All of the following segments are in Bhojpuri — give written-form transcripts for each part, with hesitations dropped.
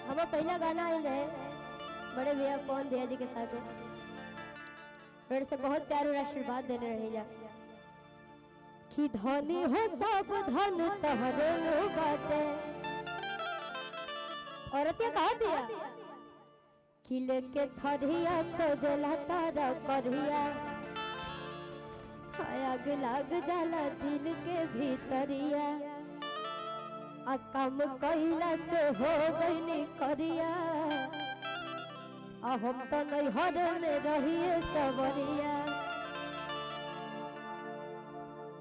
हमारा पहला गाना आई रहे बड़े भैया पवन भैया जी के साथ मेरे से बहुत प्यार और आशीर्वाद देने रहे जा कि धनी हो सब धन तहरे लो बाटे। औरत ये कहा दिया कि लेके थरिया तो जला तारा करिया आग लाग जाला दिल के भीतरिया आ काम कहिला से हो गई करिया आ हम तो नैहर में रहिए सबरिया।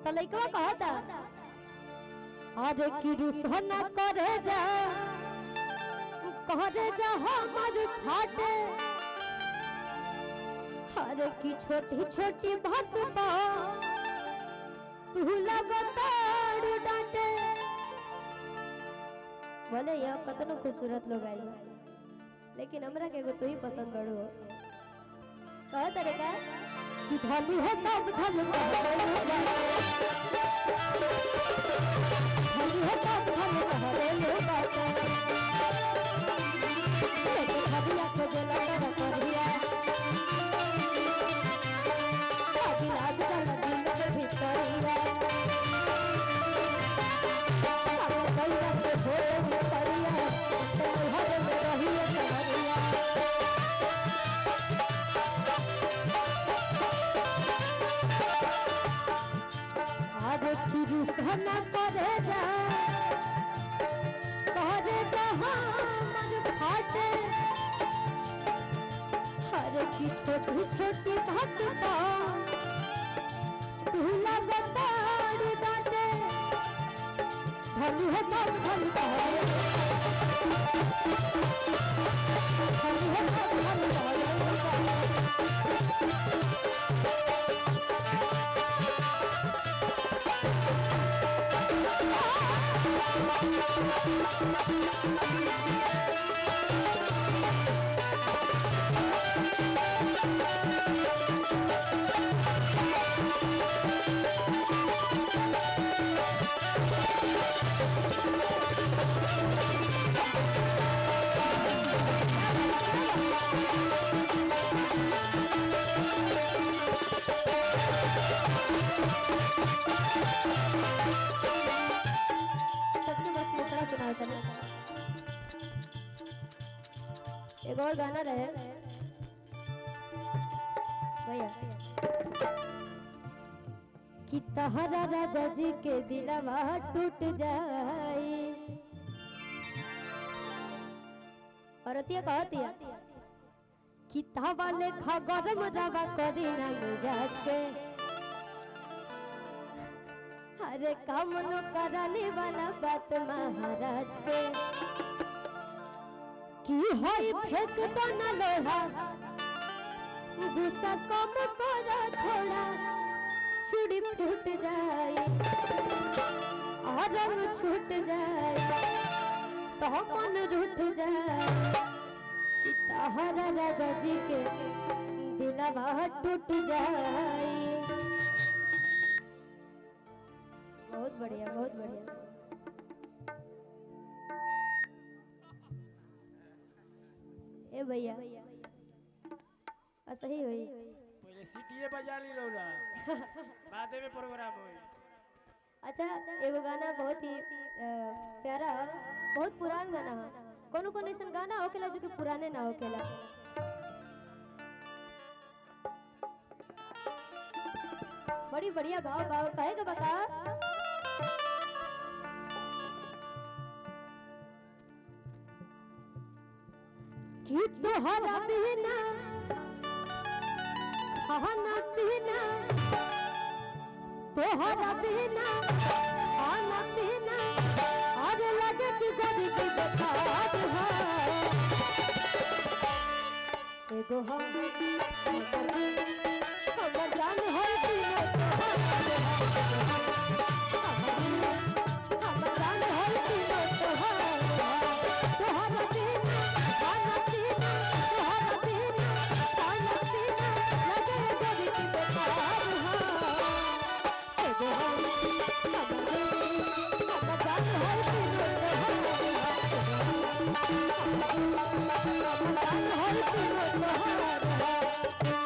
तो लइकवा कहता अरे कि रुसना करे जा हमर फाटे अरे की छोटी छोटी बात पा तू लगातार डांटे। बोले यह कतनो खूबसूरत लोग आई लेकिन हमरा के तू ही पसंद बड़ो हो कह तेरे का कि धनी है सब धन धनी है सब धन कहरे ले बाटे खबिया को जला कर करिया आग लाग जाला दिल के भीतरिया रुसना करे जा हमर फाटे हर की छोटी छोटी बात पा तू लगातार डांटे धनी है सब धन धनी है सब धन एक और गाना रहे भैया कि तहरा राजा जी के दिलवा टूट जाए। औरतिया कहतिया कि तावा लेखा गरम रवा करी ना मिजाज के अरे काम न कराने वाला बात महाराज के की होई फेंक दो न लोहा गुस्सा कम करो थोड़ा चूड़ी फूट जाए और रंग छूट जाए तो मन रूठ जाए तहरा राजा जी के दिलवा टूट जाए। बहुत बढ़िया बहुत बढ़िया। ए भैया सही हुई पहले सीटीए बजा ली रौला बाद में प्रोग्राम होई। अच्छा एगो गाना बहुत ही प्यारा बहुत पुरान गाना है कोनो कोनो ऐसा गाना होकेला जो कि पुराने ना होकेला। बड़ी बढ़िया भाव भाव कहेगा बका कि तोहरा बिना खाना पीना तोहरा बिना खाना पीना और लगे कि गरी की बखार है एगो हम जान हो समाधान हर तीनों त्योहार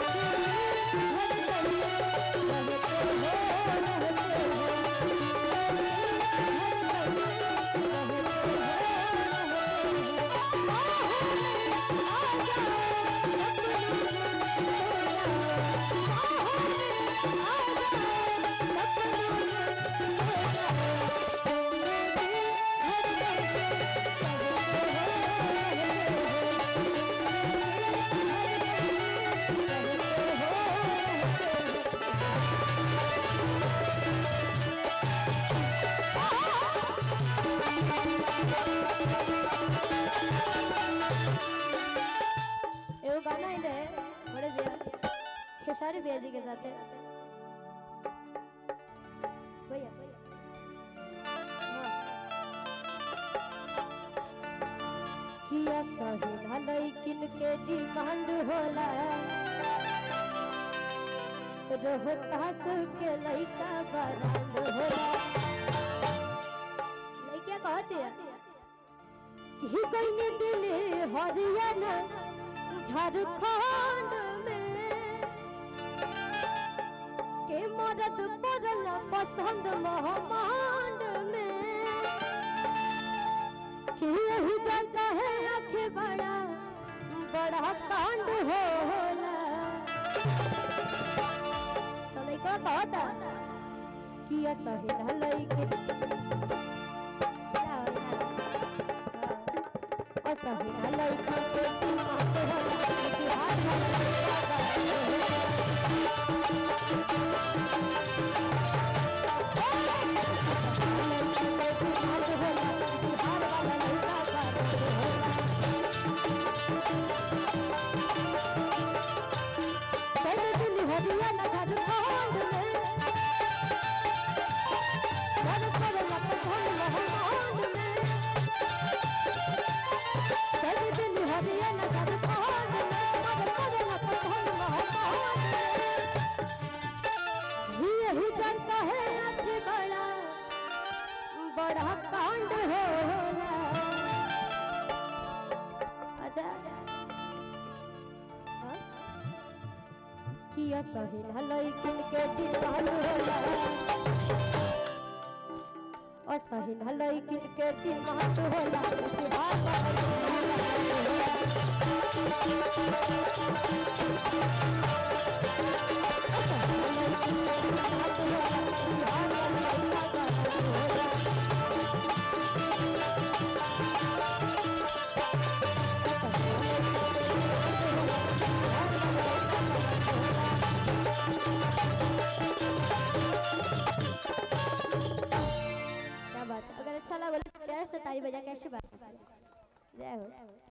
गाना ही है बड़े भैया खेसारी भैया जी के साथ है भैया किया सही भलाई किन के डिमांड होला रोहतास के लइका बरांड होला लइका कहते हैं कि कोई ने दिल्ली हरियाणा झारखंड में के मदद पड़ला पसंद महामांड में कि यही जगह है आखिर बड़ा बड़ा कांड होला तो लइका कहता कि सही हलई के असही हलई के बड़ा कांड होला अच्छा किया सही हलई किन के डिमांड होला असही हलई किन के डिमांड होला अगर अच्छा लगा तो प्यार से ताली बजा के आशीर्वाद जय हो।